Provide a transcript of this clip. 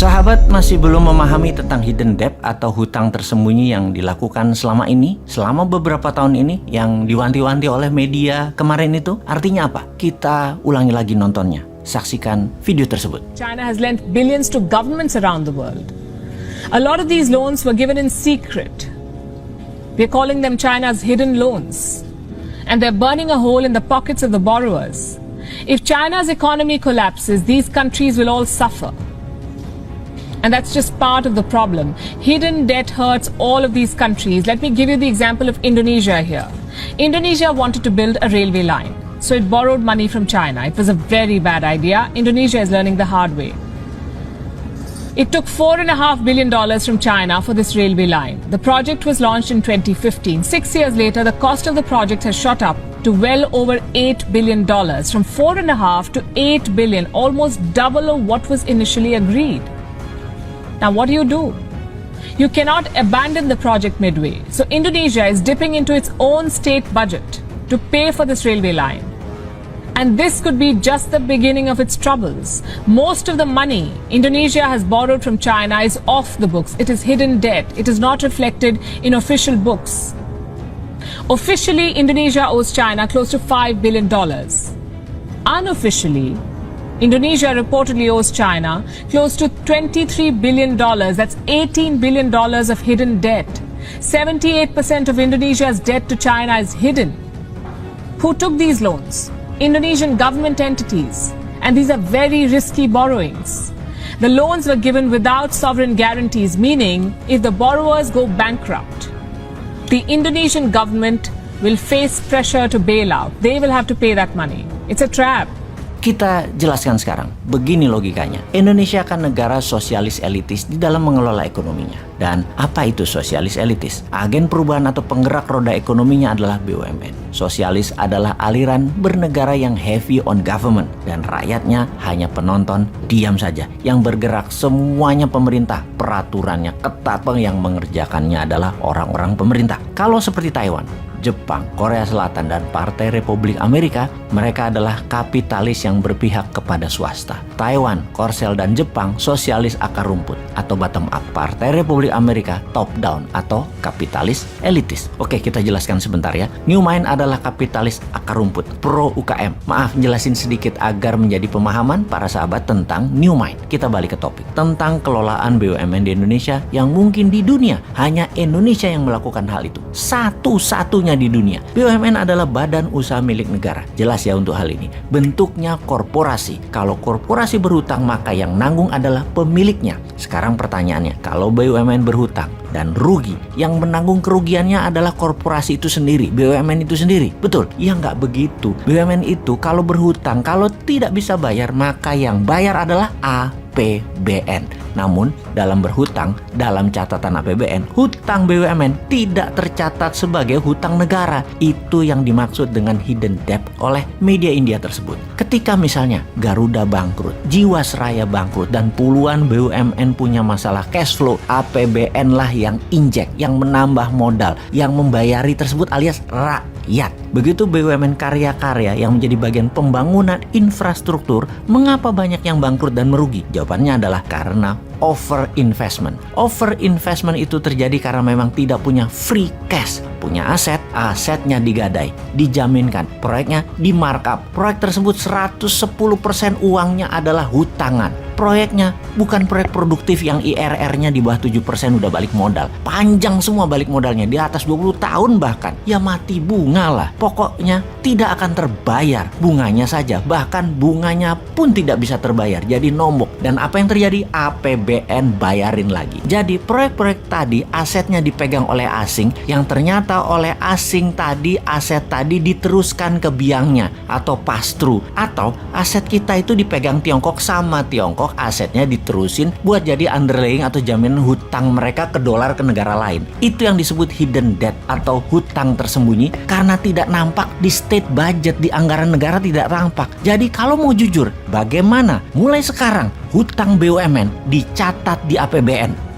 Sahabat masih belum memahami tentang hidden debt atau hutang tersembunyi yang dilakukan selama beberapa tahun ini yang diwanti-wanti oleh media kemarin itu? Artinya apa? Kita ulangi lagi nontonnya. Saksikan video tersebut. China has lent billions to governments around the world. A lot of these loans were given in secret. We're calling them China's hidden loans. And they're burning a hole in the pockets of the borrowers. If China's economy collapses, these countries will all suffer. And that's just part of the problem. Hidden debt hurts all of these countries. Let me give you the example of Indonesia here. Indonesia wanted to build a railway line, so it borrowed money from China. It was a very bad idea. Indonesia is learning the hard way. It took $4.5 billion from China for this railway line. The project was launched in 2015. 6 years later, the cost of the project has shot up to well over $8 billion, from $4.5 to $8 billion, almost double of what was initially agreed. Now, what do? You cannot abandon the project midway. So Indonesia is dipping into its own state budget to pay for this railway line. And this could be just the beginning of its troubles. Most of the money Indonesia has borrowed from China is off the books. It is hidden debt. It is not reflected in official books. Officially, Indonesia owes China close to $5 billion. Unofficially, Indonesia reportedly owes China close to $23 billion. That's $18 billion of hidden debt. 78% of Indonesia's debt to China is hidden. Who took these loans? Indonesian government entities. And these are very risky borrowings. The loans were given without sovereign guarantees, meaning if the borrowers go bankrupt, the Indonesian government will face pressure to bail out. They will have to pay that money. It's a trap. Kita jelaskan sekarang, begini logikanya. Indonesia kan negara sosialis elitis di dalam mengelola ekonominya. Dan apa itu sosialis elitis? Agen perubahan atau penggerak roda ekonominya adalah BUMN. Sosialis adalah aliran bernegara yang heavy on government. Dan rakyatnya hanya penonton, diam saja. Yang bergerak semuanya pemerintah. Peraturannya ketat, yang mengerjakannya adalah orang-orang pemerintah. Kalau seperti Taiwan, Jepang, Korea Selatan, dan Partai Republik Amerika, mereka adalah kapitalis yang berpihak kepada swasta. Taiwan, Korsel, dan Jepang sosialis akar rumput atau bottom up. Partai Republik Amerika top down atau kapitalis elitis. Oke, kita jelaskan sebentar ya. New Mind adalah kapitalis akar rumput, pro UKM. Maaf, jelasin sedikit agar menjadi pemahaman para sahabat tentang New Mind. Kita balik ke topik tentang kelolaan BUMN di Indonesia yang mungkin di dunia hanya Indonesia yang melakukan hal itu. Satu-satunya di dunia. BUMN adalah badan usaha milik negara. Jelas ya untuk hal ini. Bentuknya korporasi. Kalau korporasi berhutang, maka yang nanggung adalah pemiliknya. Sekarang pertanyaannya, kalau BUMN berhutang dan rugi, yang menanggung kerugiannya adalah korporasi itu sendiri, BUMN itu sendiri. Betul? Ya nggak begitu. BUMN itu kalau berhutang, kalau tidak bisa bayar, maka yang bayar adalah APBN. Namun dalam berhutang, dalam catatan APBN, hutang BUMN tidak tercatat sebagai hutang negara. Itu yang dimaksud dengan hidden debt oleh media India tersebut. Ketika misalnya Garuda bangkrut, Jiwasraya bangkrut, dan puluhan BUMN punya masalah cash flow, APBN lah yang injek, yang menambah modal, yang membayari tersebut alias rakyat. Begitu BUMN karya-karya yang menjadi bagian pembangunan infrastruktur, mengapa banyak yang bangkrut dan merugi? Jawabannya adalah karena over investment. Over investment itu terjadi karena memang tidak punya free cash. Punya aset, asetnya digadai, dijaminkan, proyeknya di markup. Proyek tersebut 110% uangnya adalah hutangan. Proyeknya bukan proyek produktif yang IRR-nya di bawah 7% udah balik modal. Panjang semua balik modalnya, di atas 20 tahun bahkan. Ya mati bunga lah. Pokoknya tidak akan terbayar bunganya saja. Bahkan bunganya pun tidak bisa terbayar. Jadi nombok. Dan apa yang terjadi? APBN bayarin lagi. Jadi proyek-proyek tadi asetnya dipegang oleh asing, yang ternyata oleh asing tadi aset tadi diteruskan ke biangnya atau pass through, atau aset kita itu dipegang Tiongkok sama Tiongkok asetnya diterusin buat jadi underlying atau jaminan hutang mereka ke dolar ke negara lain. Itu yang disebut hidden debt atau hutang tersembunyi karena tidak nampak di state budget, di anggaran negara tidak nampak. Jadi kalau mau jujur, bagaimana mulai sekarang hutang BUMN dicatat di APBN?